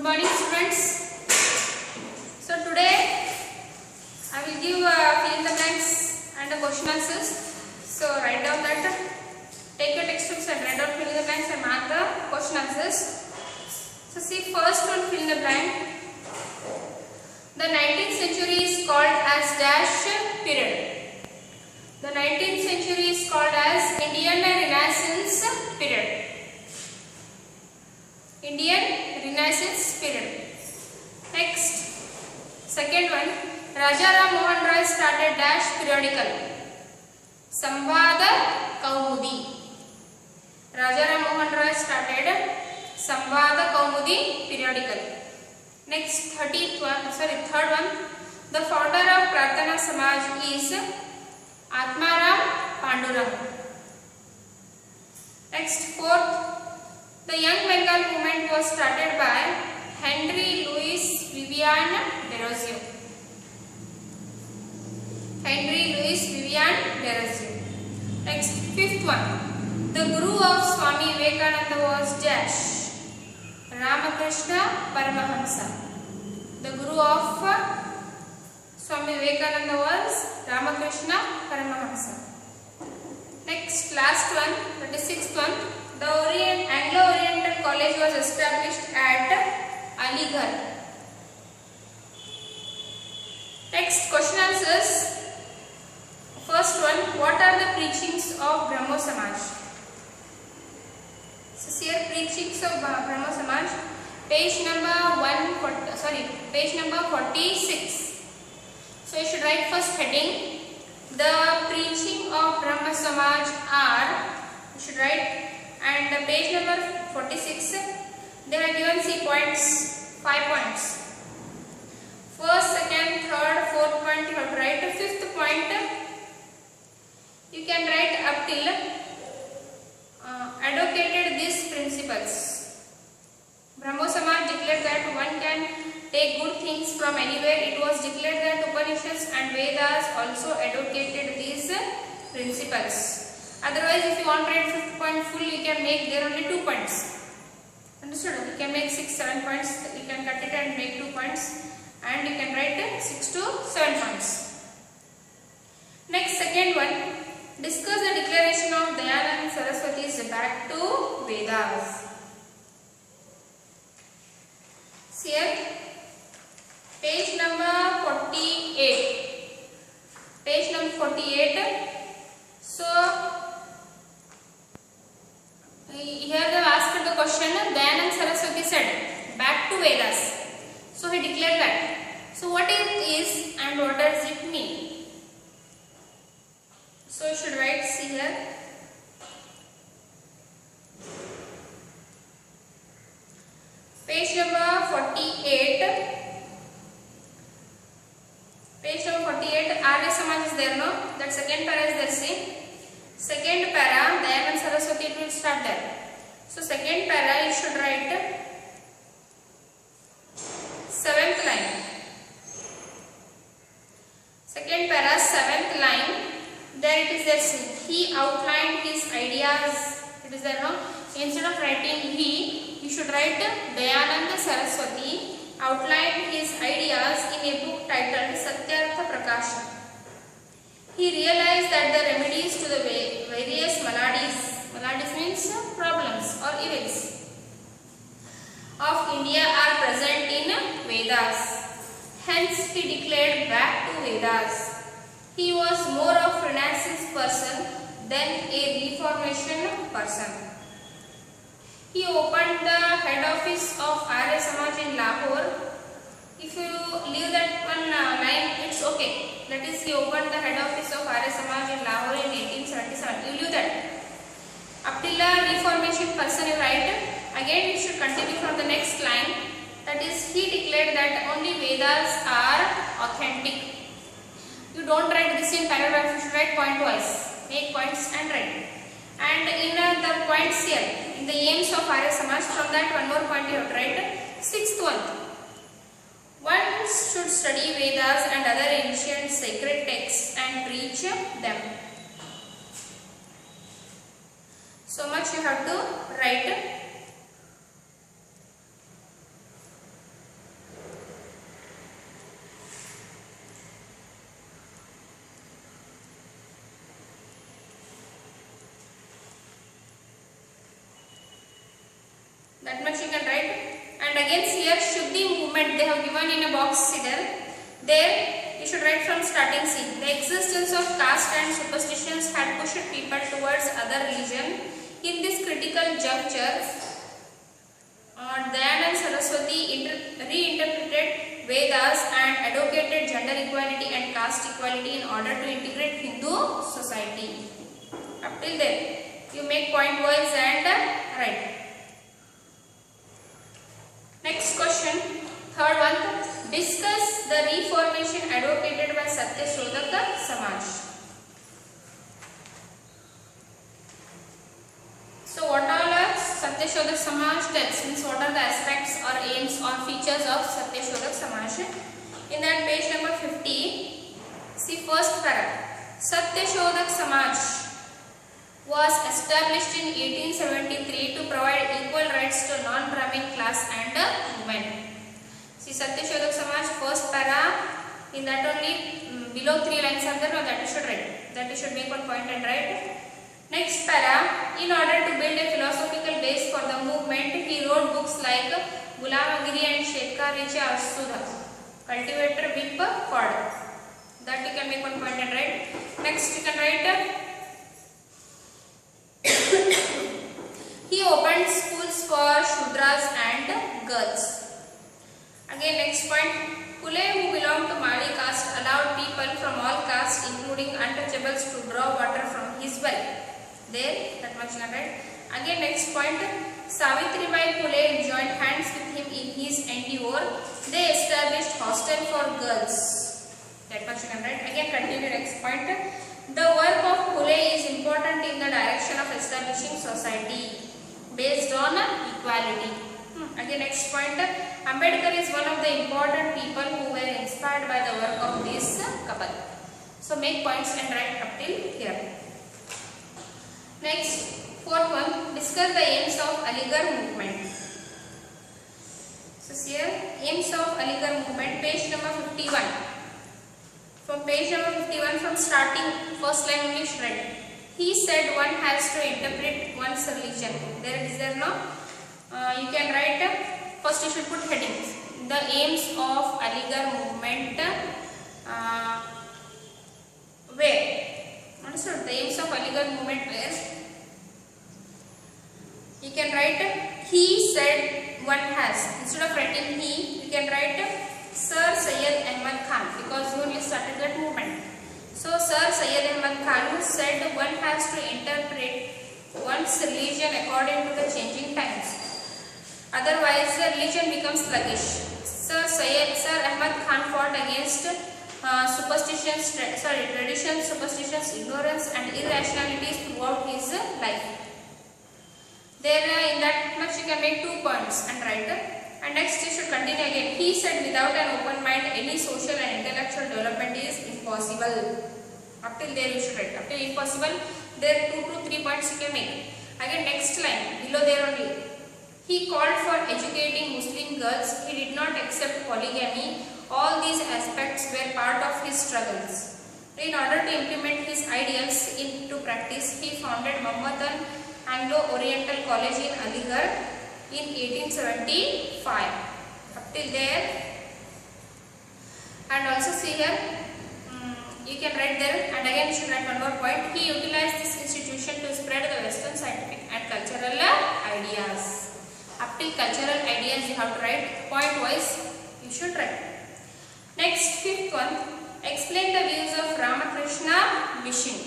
morning students. So today I will give fill in the blanks and the question answers. So write down that, take your textbooks and write down fill in the blanks and mark the question answers. So see, first one, fill in the blank. The 19th century is called as dash period. The 19th century is called as Indian Renaissance period. Indian Renaissance period. Next, second one, Raja Ram Mohan Roy started dash periodical. Samvada Kaumudi. Raja Ram Mohan Roy started Samvada Kaumudi periodical. Next, third one, the founder of Pratana Samaj is Atmaram Pandurang. Next, fourth, the Young Bengal movement was started by Henry Louis Vivian Desrosiers. Henry Louis Vivian Desrosiers. Next, fifth one, the Guru of Swami Vivekananda was dash Ramakrishna Paramahamsa. The Guru of Swami Vivekananda was Ramakrishna Paramahamsa. Next, last one, 36th one, the Anglo-Oriental College was established at Aligarh. Next, question answers. First one, what are the preachings of Brahmo Samaj? So here, preachings of Brahmo Samaj, page number 46. So you should write first heading. The preaching of Brahmo Samaj are, you should write, and page number 46, they have given C points, 5 points. First, second, third, fourth point you have to write. Fifth point, you can write up till advocated these principles. Brahmo Samaj declared that one can take good things from anywhere. It was declared that Upanishads and Vedas also advocated these principles. Otherwise, if you want to write fifth point full, you can make there only 2 points. Understood? You can make 6, 7 points. You can cut it and make 2 points, and you can write 6 to 7 points. Next, second one, discuss the declaration of Dayananda Saraswati's back to Vedas. See here, page number 48. Page number 48. So here they have asked the question, Dayananda Saraswati said, back to Vedas. So he declared that. So what it is and what does it mean? So you should write, see here. Page number 48. Page number 48, Arya Samaj is there, no? That second para is there, see. Second para, Dayananda Saraswati, it will start there. So second para, you should write 7th line. Second para, 7th line. There it is there, see. He outlined his ideas. It is there, no? Instead of writing he, you should write Dayananda Saraswati outlined his ideas in a book titled Satyartha Prakasha. He realized that the remedies to the various maladies means problems or evils of India are present in Vedas. Hence he declared back to Vedas. He was more of a Renaissance person than a Reformation person. He opened the head office of Arya Samaj in Lahore. If you leave that one line, it's okay. That is, he opened the head office of Arya Samaj in Lahore in 1877. You leave that. Up till the Reformation person you write. Again, you should continue from the next line. That is, he declared that only Vedas are authentic. You don't write this in paragraph. You should write point wise. Make points and write. And in the points here, in the aims of Arya Samaj, from that one more point you have to write. Sixth one. One should study Vedas and other ancient sacred texts and preach them. So much you have to write. That much you can write. And again here Shuddhi movement they have given in a box here. There you should write from starting C. The existence of caste and superstitions had pushed people towards other religion. In this critical juncture, Dayanand Saraswati reinterpreted Vedas and advocated gender equality and caste equality in order to integrate Hindu society. Up till there, you make point wise and write. Next question, third one. Discuss the reformation advocated by Satya Shodhak Samaj. So what all are Satya Shodhak Samaj tells, means what are the aspects or aims or features of Satya Shodhak Samaj. In that page number 50, see first paragraph. Satya Shodhak Samaj was established in 1873 to provide equal rights to non-Brahmin class and women. See Satya Shodhak Samaj first para, in that only below 3 lines are there, no, that you should write. That you should make one point and write. Next para, in order to build a philosophical base for the movement, he wrote books like Gulamagiri and Shetkar-e Sudha, Cultivator Whip Cord. That you can make one point and write. Next you can write. He opened schools for Shudras and girls. Again next point, Phule who belonged to Mali caste allowed people from all castes including untouchables to draw water from his well. There, that much you can write. Again next point, Savitribai Phule joined hands with him in his endeavour. They established hostel for girls. That much you can write. Again continue next point. The work of Phule is important in the direction of establishing society based on equality. Again next point, Ambedkar is one of the important people who were inspired by the work of this couple. So make points and write up till here. Next, fourth one, discuss the aims of Aligarh movement. So here, aims of Aligarh movement, page number 51. From page number 51, from starting first line only should write. He said one has to interpret one's religion. There it is there now. You can write, first you should put headings. The aims of Aligarh movement, where? Understood? The aims of Aligarh movement where? You can write, he said one has. Instead of writing he, you can write Sir Syed Ahmad Khan, because he only started that movement. So Sir Syed Ahmad Khan said one has to interpret one's religion according to the changing times. Otherwise, the religion becomes sluggish. Sir Ahmad Khan fought against traditions, superstitions, ignorance and irrationalities throughout his life. There in that much you can make 2 points and write. And next you should continue again. He said without an open mind any social and intellectual development is impossible. Up till there you should write. Up till impossible, there 2 to 3 points you can make. Again next line, below there only. He called for educating Muslim girls. He did not accept polygamy. All these aspects were part of his struggles. In order to implement his ideals into practice, he founded Mohammedan Anglo-Oriental College in Aligarh in 1875. Up till there. And also see here, you can write there, and again you should write one more point. He utilized this institution to spread the Western scientific and cultural ideas. Up till cultural ideas you have to write, point wise you should write. Next, fifth one, explain the views of Ramakrishna Mission.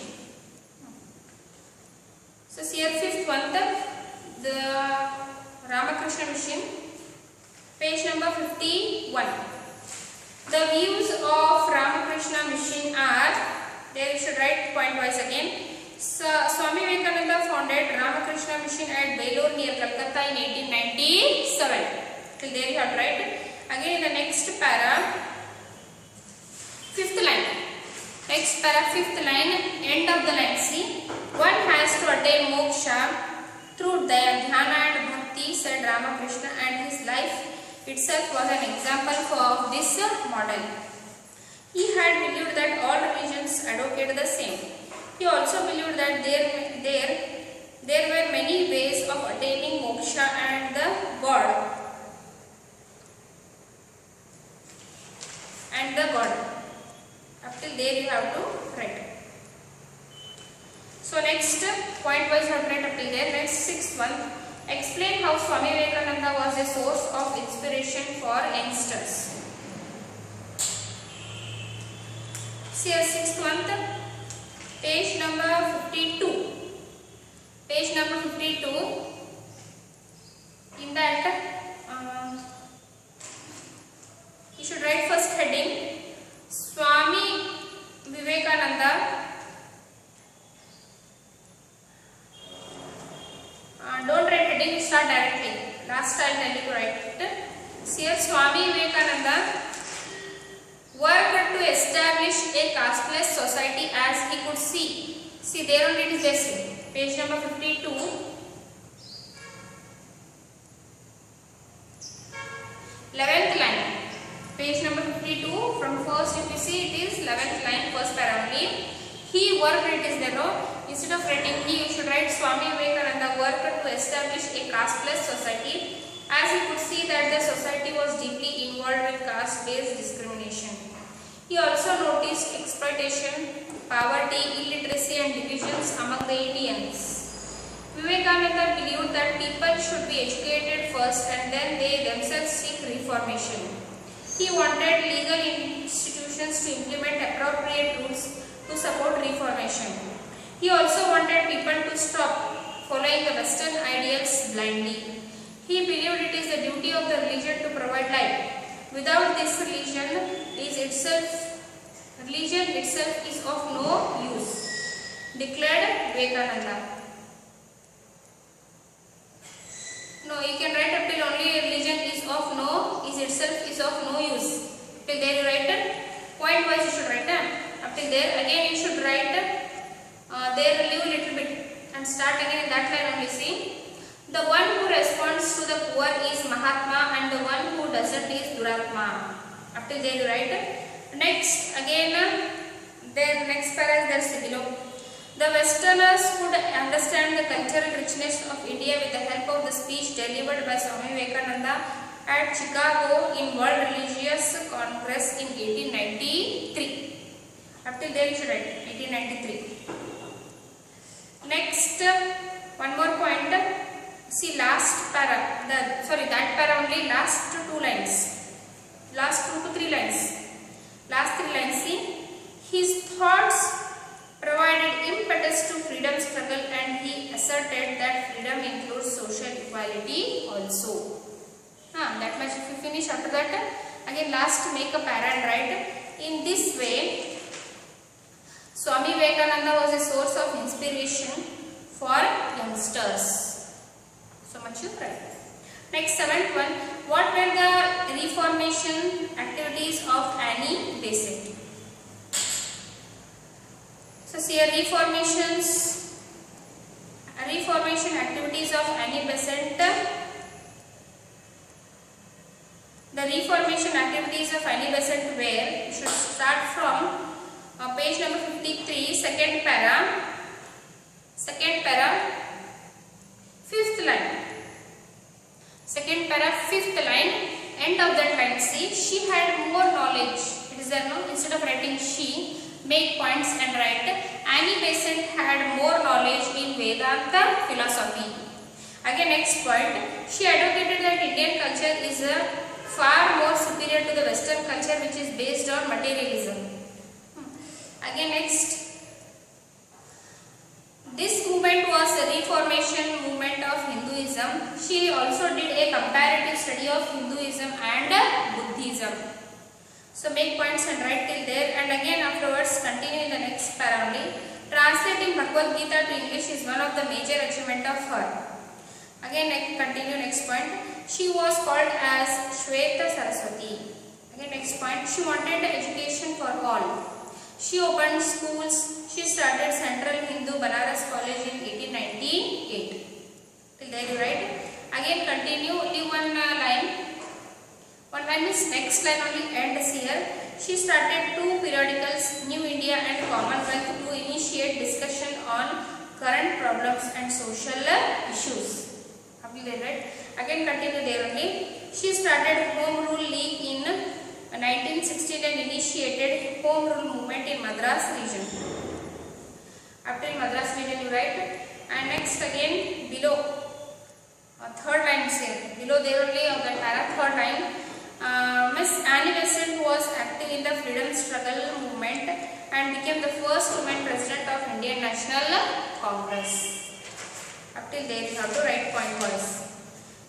So here fifth one, the Ramakrishna Mission, page number 51. The views of Ramakrishna Mission are, there you should write point wise again. So, Swami Vivekananda founded Ramakrishna Mission at Belur near Calcutta in 1897. Till there you have to write. Again in the next para, fifth line. Next para, fifth line, end of the line. See, one has to attain moksha through dhyana and bhakti, said Ramakrishna, and his life itself was an example of this model. He had believed that all religions advocate the same. He also believed that there were many ways of attaining moksha and the Swami Vivekananda was a source of inspiration for youngsters. See a sixth one, page number 52. Page number 52. In that, you should write first heading Swami Vivekananda. Don't write heading, start directly. Last I will tell you to write it. Here Swami Vivekananda worked to establish a casteless society as he could see. See, there only it is there. Page number 52. 11th line. Page number 52. From first, if you see, it is 11th line, first para only. He worked, it is there, no? Instead of writing he, you should write Swami Vivekananda worked to establish a casteless society as he could see that the society was deeply involved in caste-based discrimination. He also noticed exploitation, poverty, illiteracy and divisions among the Indians. Vivekananda believed that people should be educated first and then they themselves seek reformation. He wanted legal institutions to implement appropriate rules to support reformation. He also wanted people to stop following the Western ideals blindly. He believed it is the duty of the religion to provide light. Without this, religion itself is of no use, declared Vivekananda. No, you can write up till only religion itself is of no use. Till there you write point wise you should write up till there. Again you should write there leave little bit and start again in that line only. See, the one who responds to the poor is Mahatma and the one who doesn't is Duratma. Up till there you write. Next again then next para is there below. The Westerners could understand the cultural richness of India with the help of the speech delivered by Swami Vivekananda at Chicago in World Religious Congress in 1893. Up till there you should write 1893. Next, one more point. See last para, that para only last 2 lines. Last 2 to 3 lines. Last 3 lines. See, his thoughts provided impetus to freedom struggle and he asserted that freedom includes social equality also. That much if you finish. After that, again last make a para and write. In this way, Swami Vivekananda was a source of inspiration for youngsters. So much you write. Next 7th one. What were the reformation activities of Annie Besant? So see reformation activities of Annie Besant. The reformation activities of Annie Besant were, you should start from page number 53, second para, 5th line. Second para, 5th line, end of that line. See, she had more knowledge. It is there, no? Instead of writing she, make points and write. Annie Besant had more knowledge in Vedanta philosophy. Again, next point. She advocated that Indian culture is far more superior to the Western culture, which is based on materialism. Again, next. This movement was the reformation movement of Hinduism. She also did a comparative study of Hinduism and Buddhism. So make points and write till there, and again afterwards continue in the next para only. Translating Bhagavad Gita to English is one of the major achievement of her. Again continue next point. She was called as Shweta Saraswati. Again next point. She wanted education for all. She opened schools. She started Central Hindu Banaras College in 1898. Till there you write. Again continue. Leave one line. One line is next line only ends here. She started 2 periodicals, New India and Commonwealth, to initiate discussion on current problems and social issues. Right? Again continue there only. She started Home Rule League in 1916 and initiated Home Rule movement in Madras region. After Madras region you write. And next again below third line is here. Below there only of that para, third line. Miss Annie Besant was active in the freedom struggle movement and became the first woman president of Indian National Congress. Up till there you have to write point wise.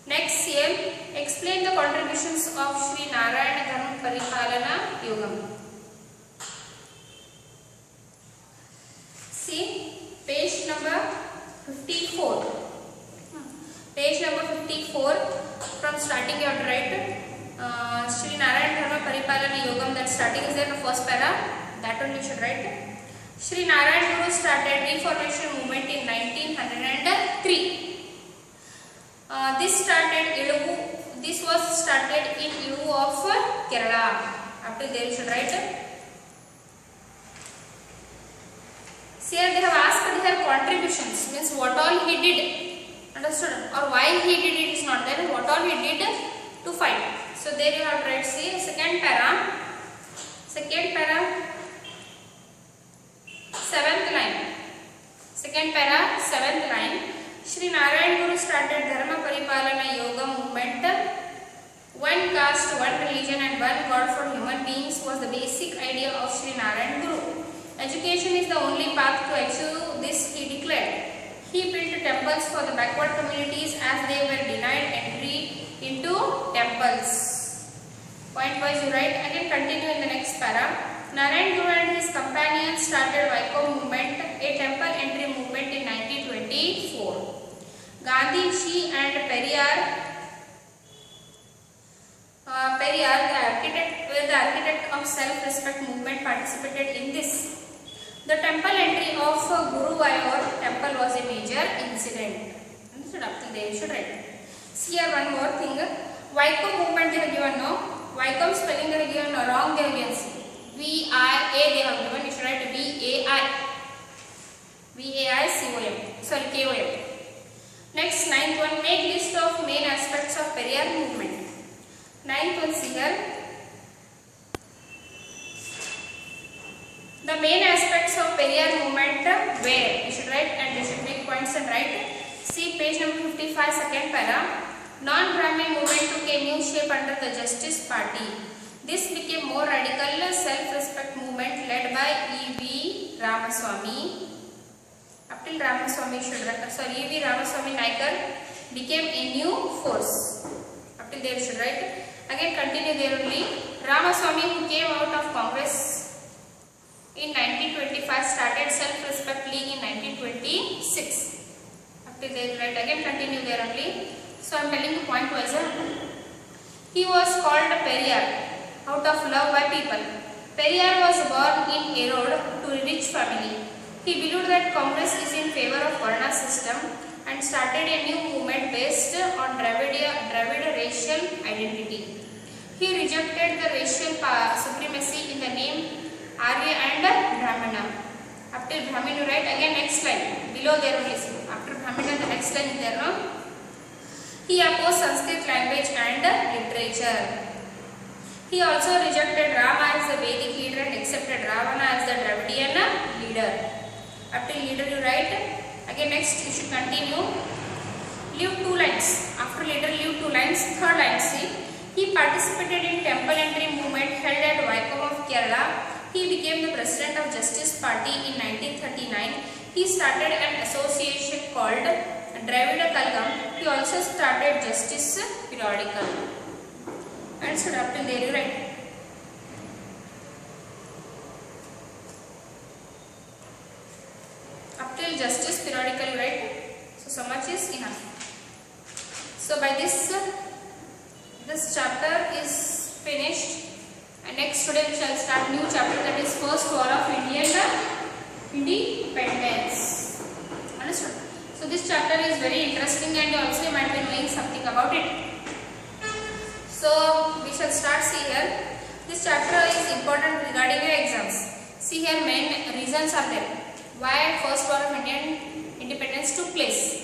Next here, explain the contributions of Sri Narayana Dharma Paripalana Yogam. See page number 54. Page number 54. From starting you have to write Sri Narayana Dharma Paripalana Yogam. That starting is there in the first para. That one you should write. Sri Narayana Guru started Reformation movement in 1903. This was started in Ilugu of Kerala. After there you should write. Here they have asked their contributions, means what all he did. Understood? Or why he did it is not there. What all he did to fight. So there you have to write. See second para, seventh line. Second para, seventh line. Sri Narayana Guru started Dharma Paripalana Yoga movement. One caste, one religion and one God for human beings was the basic idea of Sri Narayana Guru. Education is the only path to achieve this, he declared. He built temples for the backward communities as they were denied entry into temples. Point wise you write. Again continue in the next para. Narayana Guru and his companions started Vaikom movement, a temple entry movement in 1924. Gandhiji and Periyar, the architect of self-respect movement, participated in this. The temple entry of Guruvayur temple was a major incident. Understood? Up till there you should write. See here one more thing. Vaikom movement they have given no. Vaikom spelling they have given no. Wrong they have given. V-I-A they have given. You should write V-A-I. V-A-I-C-O-M. Sorry, K-O-M. Next, ninth one. Make list of main aspects of Periyar movement. Ninth one, see here. The main aspects of Periyar movement were. You should write and you should make points and write. See page number 55, second para. Non-Brahmin movement took a new shape under the Justice Party. This became more radical self-respect movement led by E.V. Ramaswamy. Up till Ramaswamy should write. Sorry, E.V. Ramaswamy Naikar became a new force. Up till there should write. Again continue there only. Ramaswamy, who came out of Congress in 1925, started Self-Respect League in 1926. Up till there right. Again continue there only. So I am telling you point wise. He was called Periyar out of love by people. Periyar was born in Erode to a rich family. He believed that Congress is in favor of Varna system and started a new movement based on Dravid racial identity. He rejected the racial supremacy in the name Arya and Brahmana. After Brahmin you write. Again next line. Below there only. After Brahmana the next line is there no. He opposed Sanskrit language and literature. He also rejected Rama as the Vedic leader and accepted Ravana as the Dravidian leader. After leader you write. Again next you should continue. Leave 2 lines. After leader leave 2 lines. Third line see. He participated in temple entry movement held at Vaikom of Kerala. He became the president of Justice Party in 1939. He started an association called Dravida Kalgam. He also started Justice periodical. And stood up till there you write. Up till Justice periodical you write. So much is enough. So by this chapter is finished. And next today we shall start new chapter, that is first war of Indian independence. Understood? So this chapter is very interesting and also you might be knowing something about it. So we shall start. See here. This chapter is important regarding your exams. See here main reasons are there. Why first war of Indian independence took place.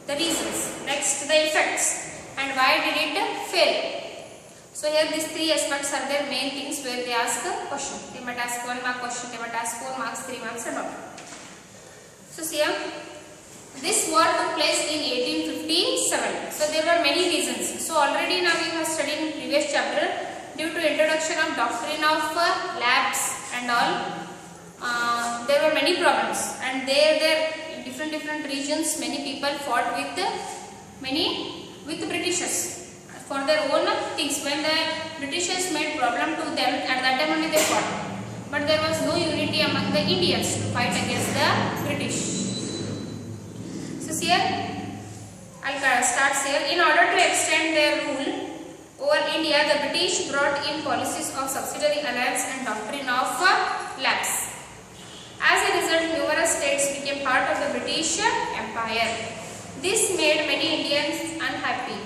The reasons. Next the effects. And why did it fail. So here these 3 aspects are their main things where they ask a question. They might ask 1 mark question, they might ask 4 marks, 3 marks and all. So see here, This war took place in 1857. So there were many reasons. So already now we have studied in previous chapter, due to introduction of doctrine of lapse and all, there were many problems, and there in different regions many people fought with Britishers for their own things. When the Britishers made problem to them, at that time only they fought. But there was no unity among the Indians to fight against the British. So here, I'll start here. In order to extend their rule over India, the British brought in policies of subsidiary alliance and doctrine of lapse. As a result, numerous states became part of the British Empire. This made many Indians unhappy.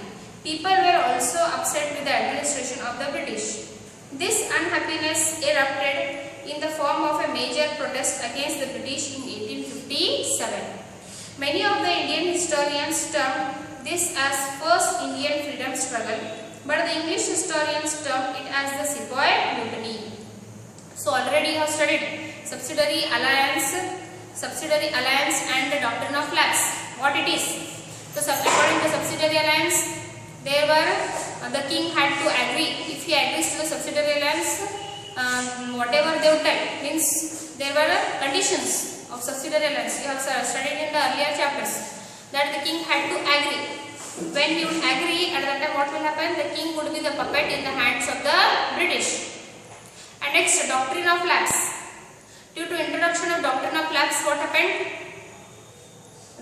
People were also upset with the administration of the British. This unhappiness erupted in the form of a major protest against the British in 1857. Many of the Indian historians term this as first Indian freedom struggle, but the English historians term it as the Sepoy Mutiny. So already you have studied subsidiary alliance and the doctrine of lapse. What it is? So according to subsidiary alliance, there were the king had to agree. If he agrees to the subsidiary alliance, whatever they would tell, means there were conditions of subsidiary alliance. You have studied in the earlier chapters that the king had to agree. When he would agree, at that time what will happen? The king would be the puppet in the hands of the British. And next, doctrine of lapse. Due to introduction of doctrine of lapse, what happened?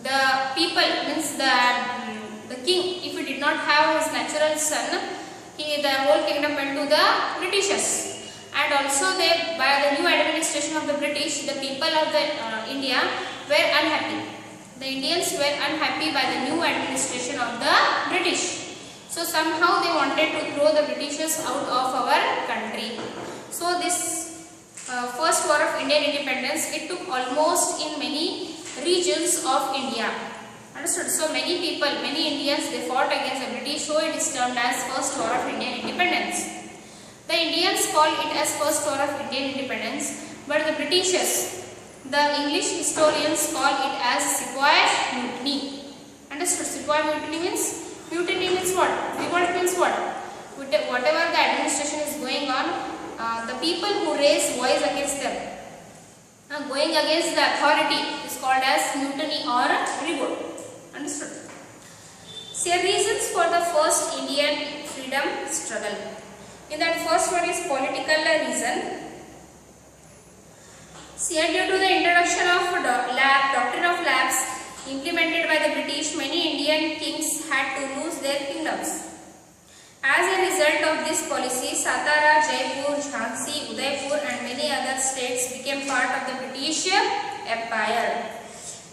The people, means the king, if he did not have his natural son, the whole kingdom went to the Britishers. And also by the new administration of the British, the people of the India were unhappy. The Indians were unhappy by the new administration of the British. So somehow they wanted to throw the Britishers out of our country. So this first war of Indian independence, it took almost in many regions of India. Understood? So many people, many Indians, they fought against the British, so it is termed as first war of Indian independence. The Indians call it as first war of Indian independence, but the Britishers, the English historians call it as Sepoy Mutiny. Understood? Sepoy Mutiny means what? Revolt means what? Whatever the administration is going on, the people who raise voice against them, going against the authority, is called as mutiny or revolt. Understood? See, reasons for the first Indian freedom struggle. In that, first one is political reason. See, due to the introduction of doctrine of lapse implemented by the British, many Indian kings had to lose their kingdoms. As a result of this policy, Satara, Jaipur, Jhansi, Udaipur and many other states became part of the British Empire.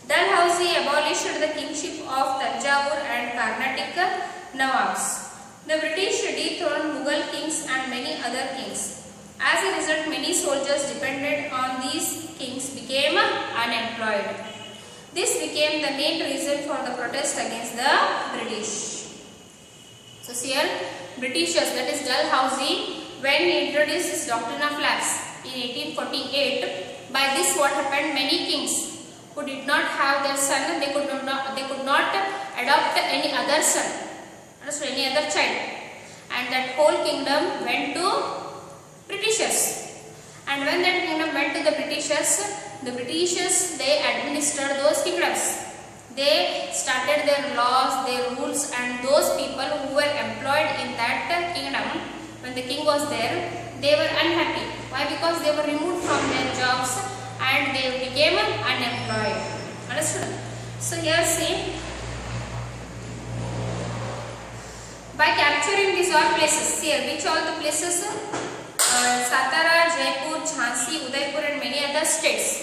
Dalhousie abolished the kingship of Tanjore and Carnatic Nawabs. The British dethroned Mughal kings and many other kings. As a result, many soldiers dependent on these kings became unemployed. This became the main reason for the protest against the British. So here, Britishers, that is Dalhousie, when he introduced this doctrine of lapse in 1848, by this what happened? Many kings who did not have their son, they could not adopt any other son, so any other child, and that whole kingdom went to Britishers. And when that kingdom went to the Britishers, they administered those kingdoms. They started their laws, their rules, and those people who were employed in that kingdom, when the king was there, they were unhappy. Why? Because they were removed from their jobs and they became unemployed. Understood? So here see, by capturing these all places, here which all the places? Satara, Jaipur, Jhansi, Udaipur and many other states.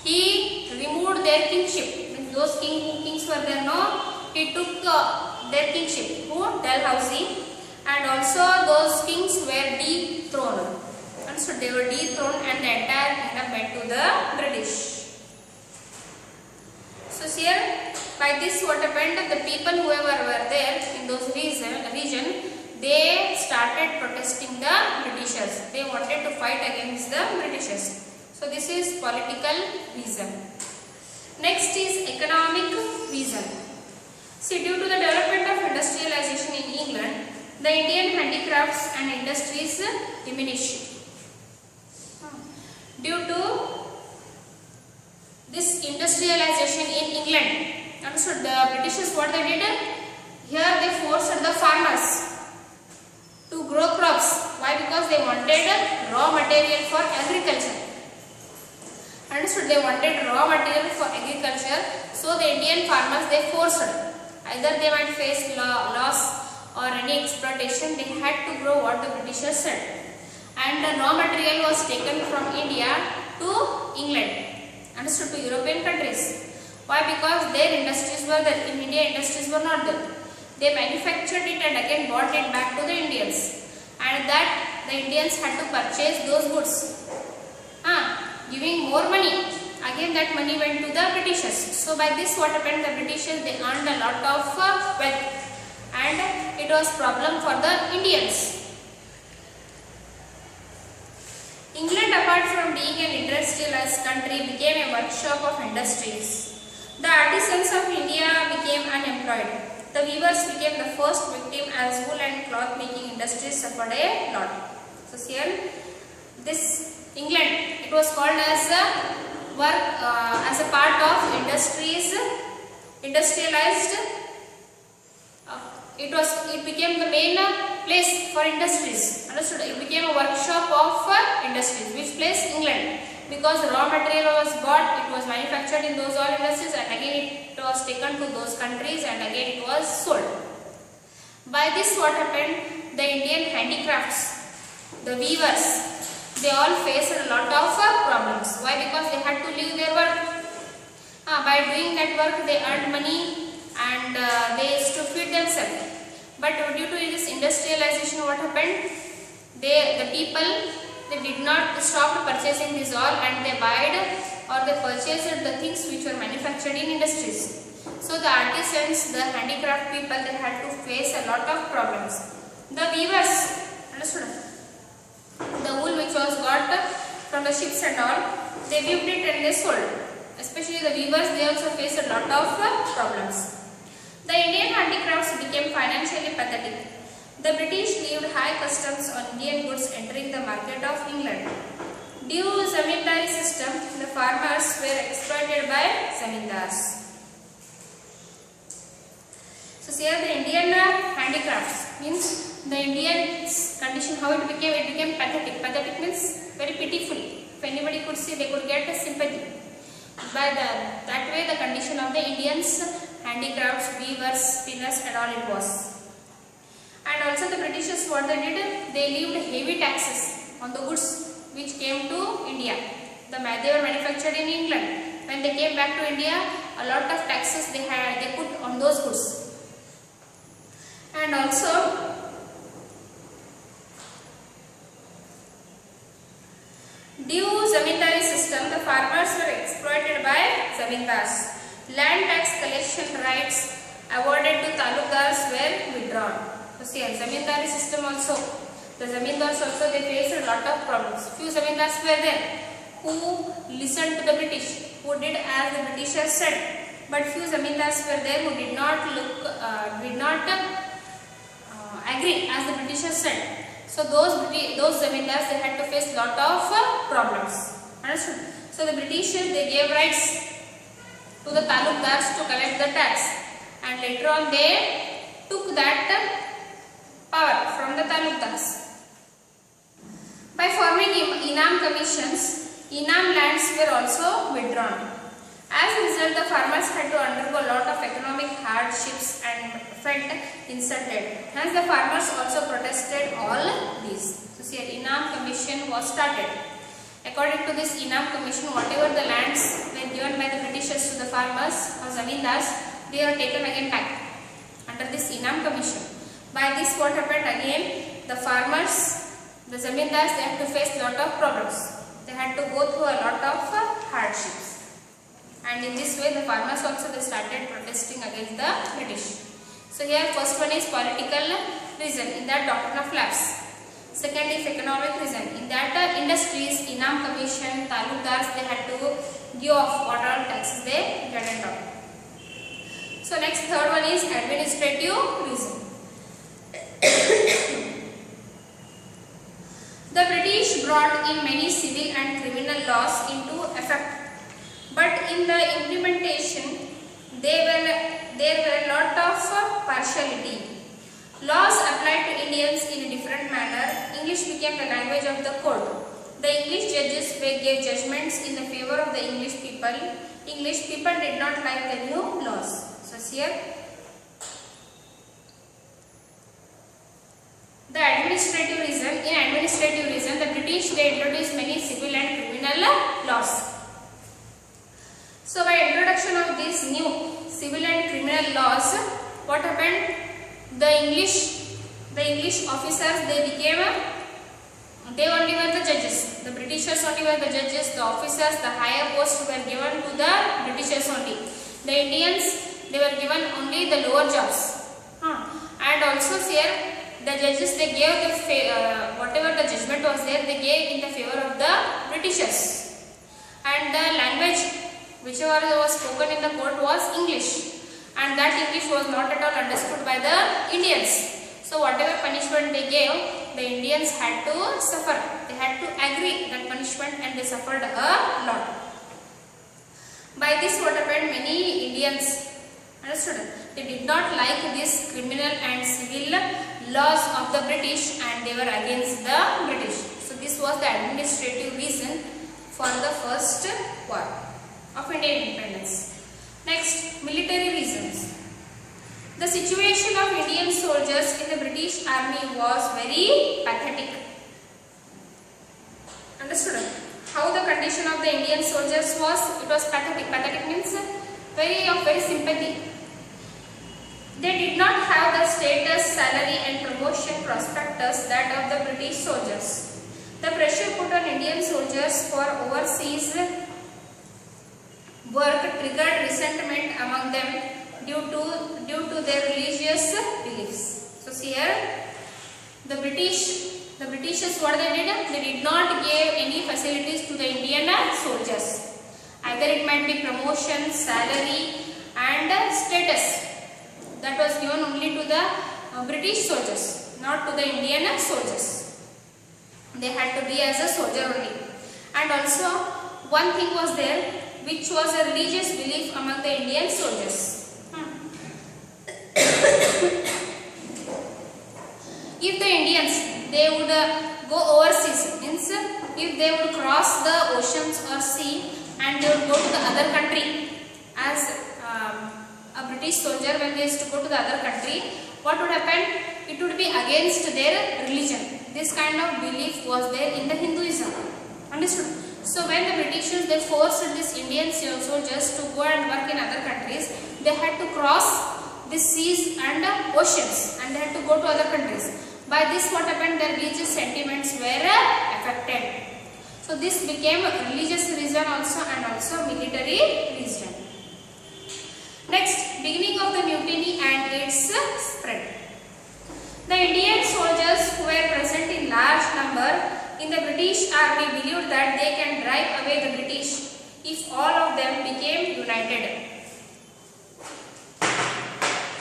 He removed their kingship. Those kings were there, no? He took their kingship. Who? Dalhousie. And also those kings were dethroned. And so they were dethroned and the entire kingdom went to the British. So here, by this what happened? The people whoever were there in those region, they started protesting the Britishers. They wanted to fight against the Britishers. So this is political reason. Next is economic reason. See, due to the development of industrialization in England, the Indian handicrafts and industries diminished. Due to this industrialization in England, understood, the Britishers what they did? Here they forced the farmers to grow crops. Why? Because they wanted raw material for agriculture. Understood? They wanted raw material for agriculture. So the Indian farmers, they forced. Either they might face loss or any exploitation. They had to grow what the Britishers said. And the raw material was taken from India to England. Understood? To European countries. Why? Because their industries were there. In India, industries were not there. They manufactured it and again brought it back to the Indians. And that the Indians had to purchase those goods. Giving more money. Again that money went to the Britishers. So by this what happened? The Britishers, they earned a lot of wealth. And it was problem for the Indians. England, apart from being an industrialized country, became a workshop of industries. The artisans of India became unemployed. The weavers became the first victim as wool and cloth making industries suffered a lot. So here, this England, it was called as a as a part of industries, industrialized. It became the main place for industries. Understood? It became a workshop of industries. Which place? England. Because raw material was bought, it was manufactured in those all industries, and again it was taken to those countries, and again it was sold. By this what happened? The Indian handicrafts, the weavers, they all faced a lot of problems. Why? Because they had to leave their work. By doing that work, they earned money and they used to feed themselves. But due to this industrialization, what happened? The people, they did not stop purchasing this all, and they bought or they purchased the things which were manufactured in industries. So the artisans, the handicraft people, they had to face a lot of problems. The weavers, understood? The wool which was got from the ships and all, they weaved it and they sold. Especially the weavers, they also faced a lot of problems. The Indian handicrafts became financially pathetic. The British levied high customs on Indian goods entering the market of England. Due to zamindari system, the farmers were exploited by zamindars. So here the Indian handicrafts means the Indians condition, how it became pathetic. Pathetic means very pitiful. If anybody could see, they could get a sympathy. By that way the condition of the Indians, handicrafts, weavers, spinners and all it was. And also the Britishers, what they did, they levied heavy taxes on the goods which came to India. They were manufactured in England. When they came back to India, a lot of taxes they put on those goods. And also due zamindari system, the farmers were exploited by zamindars. Land tax collection rights awarded to talukdars were withdrawn. So see, zamindari system also, the zamindars also, they faced a lot of problems. Few zamindars were there who listened to the British, who did as the Britishers said. But few zamindars were there who did not agree as the Britishers said. So those zamindars, they had to face lot of problems. Understood? So the Britishers, they gave rights to the talukdars to collect the tax, and later on they took that power from the talukdars. By forming Inam commissions, Inam lands were also withdrawn. As a result, the farmers had to undergo a lot of economic hardships and felt insulted. Hence, the farmers also protested all these. So, see, an Inam commission was started. According to this Inam commission, whatever the lands were given by the Britishers to the farmers or zamindars, they were taken again back under this Inam commission. By this, what happened again? The farmers, the zamindars, they had to face lot of problems. They had to go through a lot of hardships. And in this way, the farmers also, they started protesting against the British. So here first one is political reason in that doctrine of lapse. Second is economic reason. In that industries, Inam Commission, Talukdars, they had to give off what all taxes they get and all. So next, third one is administrative reason. The British brought in many civil and criminal laws into effect, but in the implementation there were a lot of partiality. Laws applied to Indians in a different manner. English became the language of the court. The English judges gave judgments in the favor of the English people. English people did not like the new laws. So here, the administrative reason. In administrative reason, the British, they introduced many civil and criminal laws. So by introduction of these new civil and criminal laws, what happened? The English officers, they only were the judges. The Britishers only were the judges. The officers, the higher posts were given to the Britishers only. The Indians, they were given only the lower jobs. And also here, the judges, they gave the whatever the judgment was there, they gave in the favor of the Britishers. And the language whichever was spoken in the court was English. And that English was not at all understood by the Indians. So whatever punishment they gave, the Indians had to suffer. They had to agree that punishment, and they suffered a lot. By this, what happened? Many Indians understood. They did not like this criminal and civil laws of the British, and they were against the British. So this was the administrative reason for the first war of Indian independence. Next, military reasons. The situation of Indian soldiers in the British army was very pathetic. Understood? How the condition of the Indian soldiers was? It was pathetic. Pathetic means very sympathy. They did not have the status, salary and promotion prospectus that of the British soldiers. The pressure put on Indian soldiers for overseas work triggered resentment among them due to their religious beliefs. So here, the Britishers, what they did? They did not give any facilities to the Indian soldiers. Either it might be promotion, salary and status. That was given only to the British soldiers, not to the Indian soldiers. They had to be as a soldier only. And also, one thing was there, which was a religious belief among the Indian soldiers. If the Indians, they would go overseas, means if they would cross the oceans or sea and they would go to the other country as a British soldier, when they used to go to the other country, what would happen? It would be against their religion. This kind of belief was there in the Hinduism. Understood? So when the Britishers, they forced these Indian soldiers to go and work in other countries, they had to cross the seas and oceans, and they had to go to other countries. By this, what happened? Their religious sentiments were affected. So this became a religious reason also, and also military reason. Next, beginning of the mutiny and its spread. The Indian soldiers who were present in large number in the British army believed that they can drive away the British if all of them became united.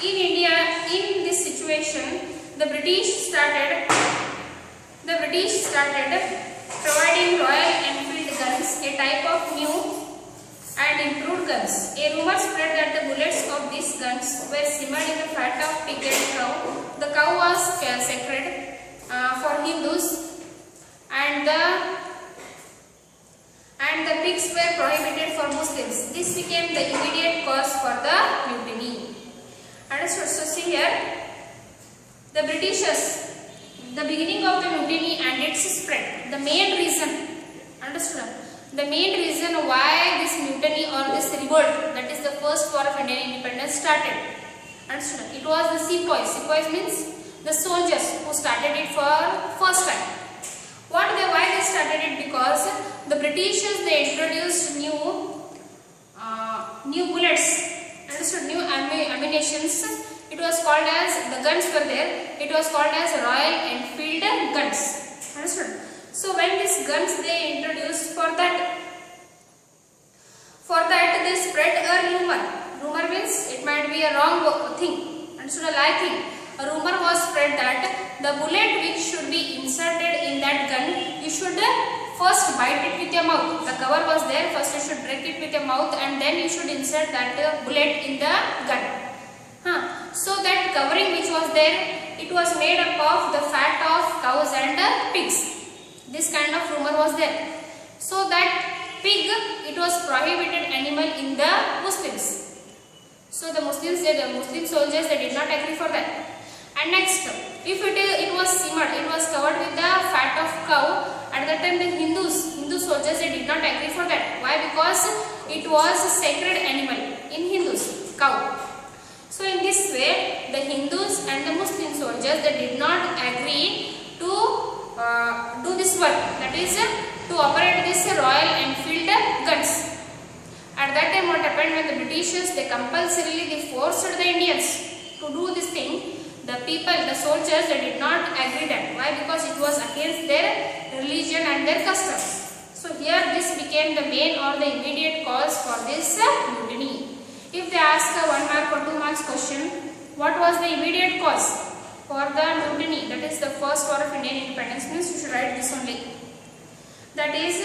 In India, in this situation, the British started providing Royal Enfield guns, a type of new and improved guns. A rumor spread that the bullets of these guns were simmered in the fat of pig and cow. The cow was sacred for Hindus, and the pigs were prohibited for Muslims. This became the immediate cause for the mutiny. Understood? So see here, the Britishers, the beginning of the mutiny and its spread. The main reason, understood? The main reason why this mutiny or this revolt, that is the first war of Indian independence, started. Understood? It was the sepoys. Sepoys means the soldiers who started it for first time. Why they started it? Because the Britishers, they introduced new bullets, understood? New ammunitions. It was called as, the guns were there, it was called as Royal Enfield guns. Understood? So when these guns they introduced, for that they spread a rumor. Rumor means it might be a wrong thing, understood, a lie thing. A rumor was spread that the bullet which should be inserted in that gun, you should first bite it with your mouth. The cover was there, first you should break it with your mouth and then you should insert that bullet in the gun. So that covering which was there, it was made up of the fat of cows and pigs. This kind of rumor was there. So that pig, it was prohibited animal in the Muslims. So the Muslims, the Muslim soldiers, they did not agree for that. And next, if it was simmered, it was covered with the fat of cow, at that time the Hindu soldiers, they did not agree for that. Why? Because it was a sacred animal in Hindus, cow. So in this way, the Hindus and the Muslim soldiers, they did not agree to do this work, that is to operate this Royal Enfield guns. At that time what happened, when the Britishers, they compulsorily they forced the Indians to do this thing, the people, the soldiers, they did not agree that. Why? Because it was against their religion and their customs. So here this became the main or the immediate cause for this mutiny. If they ask a 1 mark or 2 marks question, what was the immediate cause for the mutiny? That is the first war of Indian independence, means you should write this only. That is,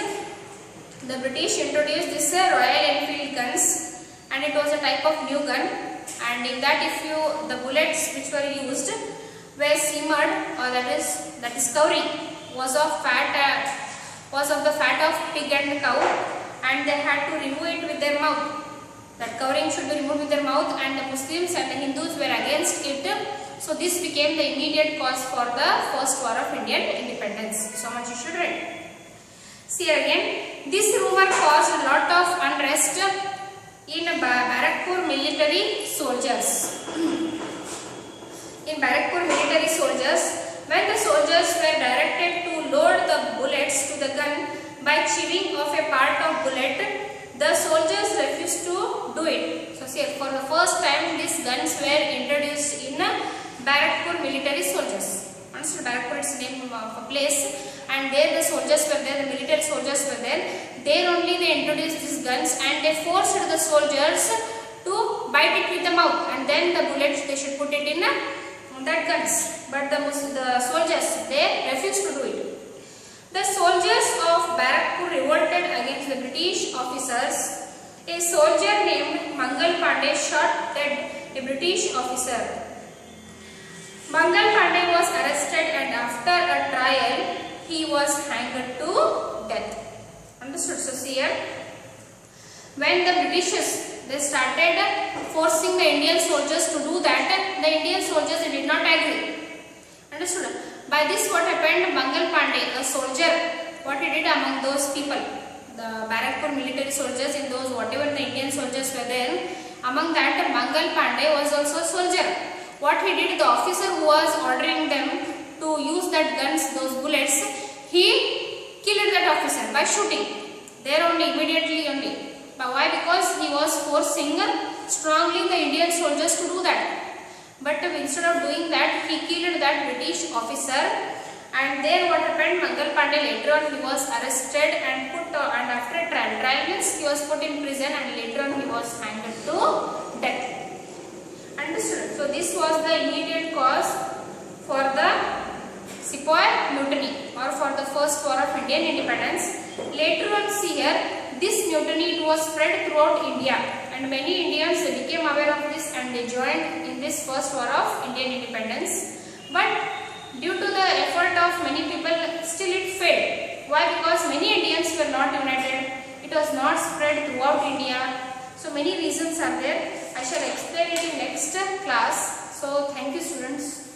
the British introduced this Royal Enfield guns, and it was a type of new gun, and in that the bullets which were used were simmered, or that is covering was of the fat of pig and cow, and they had to remove it with their mouth. That covering should be removed with their mouth, and the Muslims and the Hindus were against it. So this became the immediate cause for the first war of Indian independence. So much you should write. See again, this rumor caused a lot of unrest in Barakpur military soldiers. In Barakpur military soldiers, when the soldiers were directed to load the bullets to the gun by chewing off a part of bullet, the soldiers refused to do it. So see, for the first time these guns were introduced in Barakpur military soldiers. Understood? Barakpur is the name of a place, and there the soldiers were there, the military soldiers were there. There only they introduced these guns, and they forced the soldiers to bite it with the mouth, and then the bullets they should put it in that guns. But the soldiers, they refused to do it. The soldiers of Barakpur revolted against the British officers. A soldier named Mangal Pandey shot dead a British officer. Mangal Pandey was arrested, and after a trial, he was hanged to death. Understood? So see here, when the Britishers, they started forcing the Indian soldiers to do that, the Indian soldiers, they did not agree. Understood? By this what happened, Mangal Pandey, a soldier, what he did among those people, the Barakpur military soldiers, in those whatever the Indian soldiers were there, among that Mangal Pandey was also a soldier. What he did, the officer who was ordering them to use that guns, those bullets, he killed that officer by shooting. There only, immediately only. But why? Because he was forcing strongly the Indian soldiers to do that. But instead of doing that, he killed that British officer, and there what happened, Mangal Pandey later on he was arrested and put and after trial means he was put in prison, and later on he was hanged to death. Understood? So this was the immediate cause for the Sepoy mutiny, or for the first war of Indian independence. Later on, see here, this mutiny, it was spread throughout India, and many Indians became aware of this and they joined in this first war of Indian independence. But due to the effort of many people, still it failed. Why? Because many Indians were not united. It was not spread throughout India. So many reasons are there. I shall explain it in next class. So thank you, students.